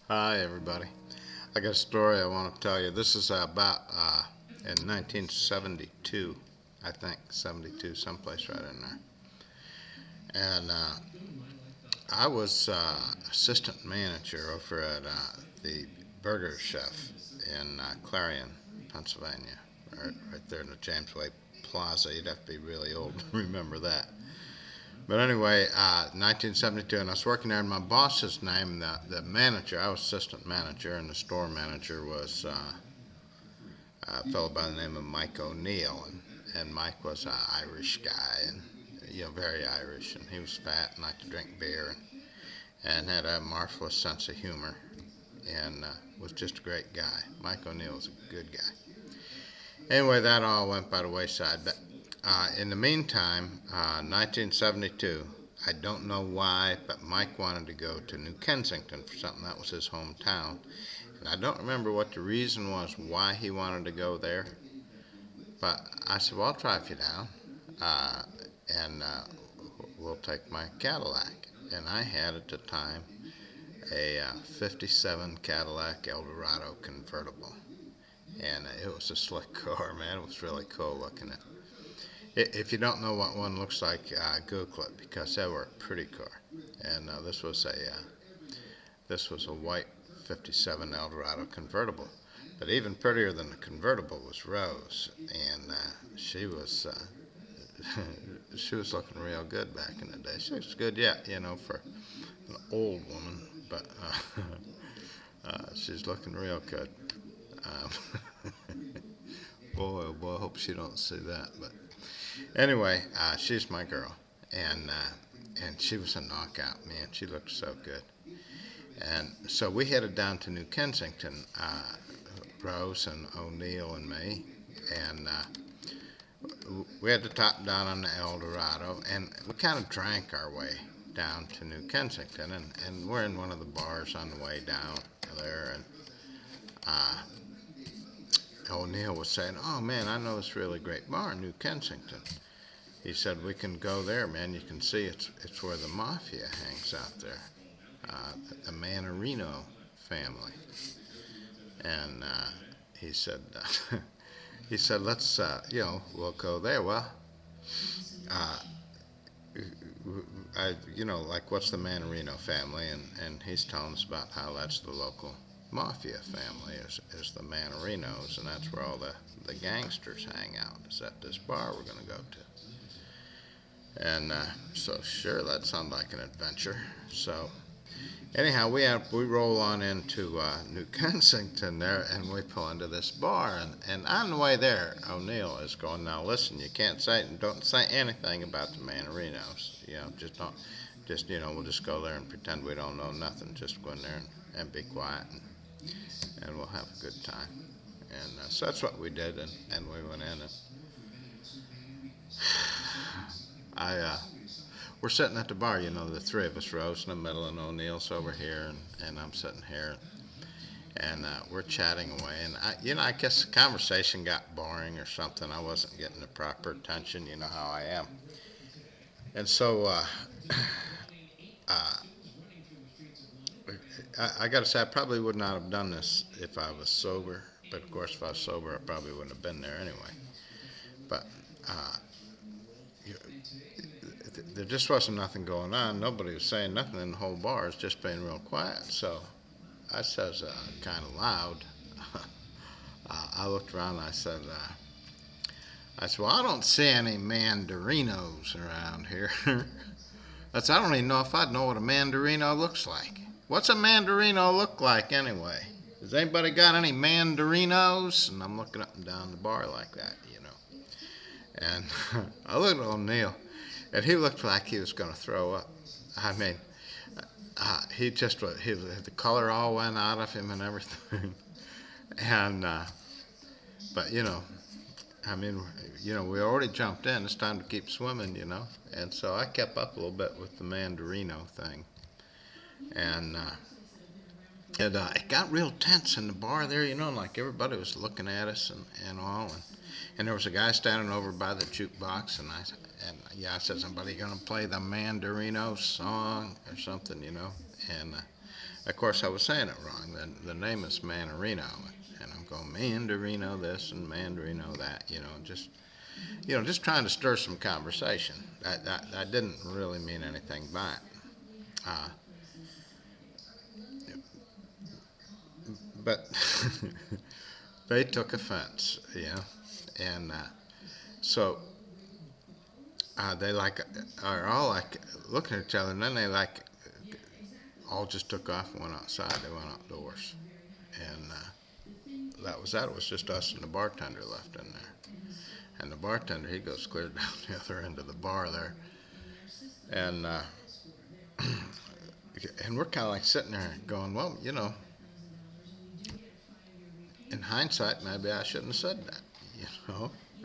Hi, everybody. I got a story I want to tell you. This is about in 1972, I think, 72, someplace right in there. And I was assistant manager over at the Burger Chef in Clarion, Pennsylvania, right there in the James Way Plaza. You'd have to be really old to remember that. But anyway, 1972, and I was working there, and my boss's name, the manager, I was assistant manager, and the store manager was a fellow by the name of Mike O'Neill, and Mike was an Irish guy, and very Irish, and he was fat and liked to drink beer, and had a marvelous sense of humor, and was just a great guy. Mike O'Neill was a good guy. Anyway, that all went by the wayside. But in the meantime, 1972, I don't know why, but Mike wanted to go to New Kensington for something. That was his hometown. And I don't remember what the reason was why he wanted to go there. But I said, well, I'll drive you down, and we'll take my Cadillac. And I had at the time a 57 Cadillac Eldorado convertible. And it was a slick car, man. It was really cool looking at. If you don't know what one looks like, Google it because they were a pretty car. And this was a white '57 Eldorado convertible. But even prettier than the convertible was Rose, and she was she was looking real good back in the day. She looks good yet, for an old woman, but she's looking real good. Um, boy, oh boy, I hope she don't see that. But anyway, she's my girl, and she was a knockout, man. She looked so good. And so we headed down to New Kensington, Rose and O'Neill and me, and we had to top down on the Eldorado, and we kind of drank our way down to New Kensington, and we're in one of the bars on the way down there, and uh, O'Neill was saying, "Oh man, I know this really great bar in New Kensington." He said, "We can go there, man. You can see it's where the mafia hangs out there, the Manarino family." And he said, he said, "Let's, we'll go there." Well, uh, like what's the Manarino family, and he's telling us about how that's the local mafia family is the Manarinos, and that's where all the gangsters hang out. Is at this bar we're going to go to. And so sure, that sounded like an adventure. So anyhow, we roll on into New Kensington there, and we pull into this bar, and on the way there, O'Neill is going, "Now listen, you don't say anything about the Manarinos. Just don't, we'll just go there and pretend we don't know nothing. Just go in there and be quiet, and we'll have a good time." And so that's what we did, and we went in, and I we're sitting at the bar, the three of us, Rose in the middle, and O'Neill's over here, and I'm sitting here, and we're chatting away, and I guess the conversation got boring or something. I wasn't getting the proper attention, you know how I am, and so uh, I got to say, I probably would not have done this if I was sober, but of course, if I was sober, I probably wouldn't have been there anyway. But uh, there just wasn't nothing going on. Nobody was saying nothing in the whole bar. It was just being real quiet. So I says kind of loud. I looked around and I said, "Well, I don't see any mandarinos around here." I don't even know if I'd know what a mandarino looks like. What's a mandarino look like anyway? Has anybody got any mandarinos? And I'm looking up and down the bar like that, And I looked at O'Neill, and he looked like he was going to throw up. I mean, the color all went out of him and everything. And, but, we already jumped in. It's time to keep swimming, And so I kept up a little bit with the Mandarino thing. And it got real tense in the bar there, like everybody was looking at us and all. And there was a guy standing over by the jukebox, and I said, "Somebody gonna play the Mandarino song or something, And Of course, I was saying it wrong. The name is Mandarino, and I'm going Mandarino this and Mandarino that. Just trying to stir some conversation. I didn't really mean anything by it. Uh, but they took offense, and so they are all like looking at each other, and then they all just took off and went outside. They went outdoors, and that was that. It was just us and the bartender left in there. And the bartender, he goes clear down the other end of the bar there, and and we're kind of like sitting there going, well, in hindsight, maybe I shouldn't have said that.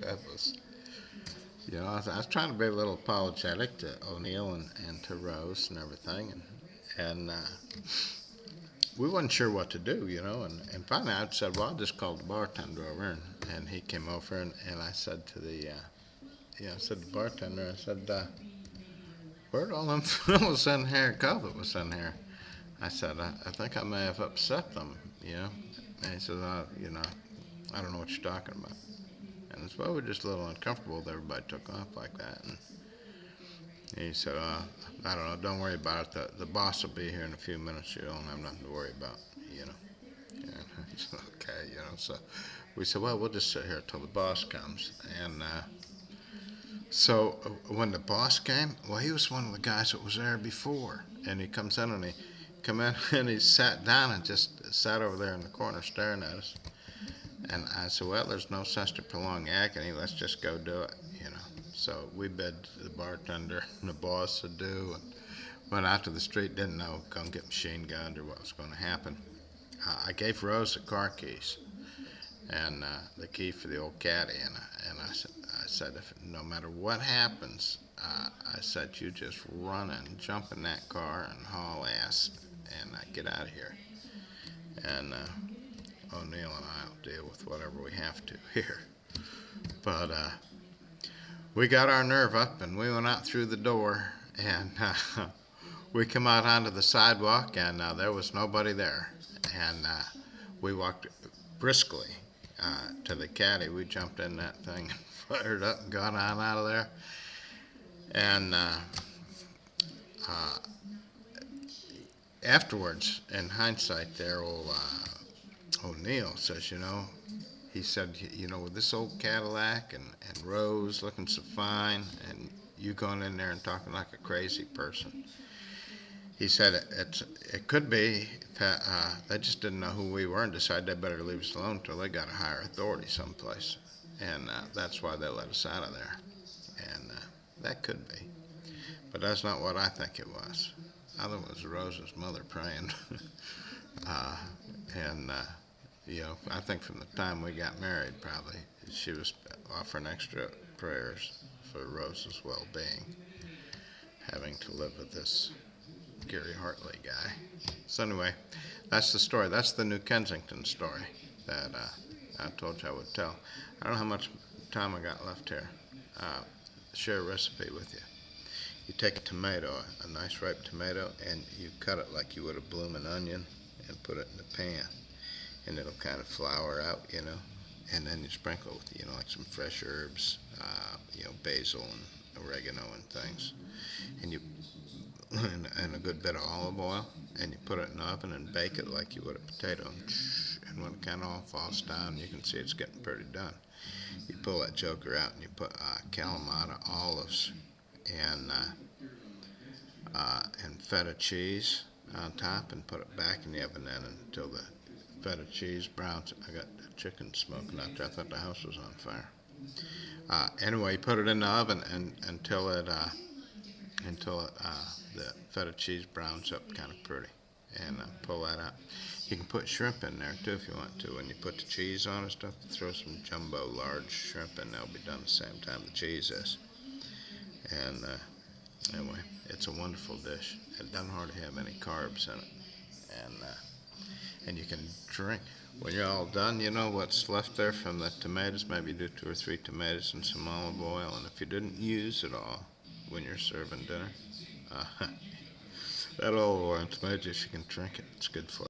That was, I was trying to be a little apologetic to O'Neill and to Rose and everything, and we wasn't sure what to do, and finally I said, well, I'll just call the bartender over, and he came over, and I said to I said to the bartender, I said, where'd all them fellas in here go that was in here? I said, I think I may have upset them, and he said, I don't know what you're talking about. And I said, well, we're just a little uncomfortable that everybody took off like that. And he said, I don't know, don't worry about it. The boss will be here in a few minutes. You don't have nothing to worry about, And I said, okay, so we said, well, we'll just sit here till the boss comes. And so when the boss came, well, he was one of the guys that was there before. And he comes in and he sat down and just sat over there in the corner staring at us. And I said, well, there's no sense to prolong agony. Let's just go do it, So we bid the bartender and the boss adieu and went out to the street, didn't know, come get machine gunned or what was going to happen. I gave Rose the car keys and the key for the old caddy, and I said, if no matter what happens, I said, you just run and jump in that car and haul ass and get out of here. And O'Neill and I will deal with whatever we have to here. But we got our nerve up and we went out through the door, and we come out onto the sidewalk, and there was nobody there. And we walked briskly to the caddy. We jumped in that thing and fired up and got on out of there. And afterwards, in hindsight there, old O'Neill says, he said, with this old Cadillac and Rose looking so fine and you going in there and talking like a crazy person, he said it could be they just didn't know who we were and decided they better leave us alone until they got a higher authority someplace. And that's why they let us out of there. And that could be. But that's not what I think it was. I think it was Rose's mother praying. I think from the time we got married, probably, she was offering extra prayers for Rose's well-being, having to live with this Gary Hartley guy. So anyway, that's the story. That's the New Kensington story that I told you I would tell. I don't know how much time I got left here. Share a recipe with you. You take a tomato, a nice ripe tomato, and you cut it like you would a blooming onion and put it in the pan. And it'll kind of flour out, and then you sprinkle with, like some fresh herbs, basil and oregano and things. And and a good bit of olive oil, and you put it in the oven and bake it like you would a potato. And when it kind of all falls down, you can see it's getting pretty done. You pull that joker out and you put Kalamata olives and feta cheese on top and put it back in the oven then until the feta cheese browns. I got the chicken smoking out there. I thought the house was on fire. Anyway, you put it in the oven until the feta cheese browns up kind of pretty, and pull that out. You can put shrimp in there too if you want to. When you put the cheese on and stuff, throw some jumbo large shrimp in. They'll be done the same time the cheese is. And anyway, it's a wonderful dish. It doesn't hardly have any carbs in it, and you can drink. When you're all done, what's left there from the tomatoes. Maybe do 2 or 3 tomatoes and some olive oil. And if you didn't use it all when you're serving dinner, That old orange magic, you can drink it. It's good for you.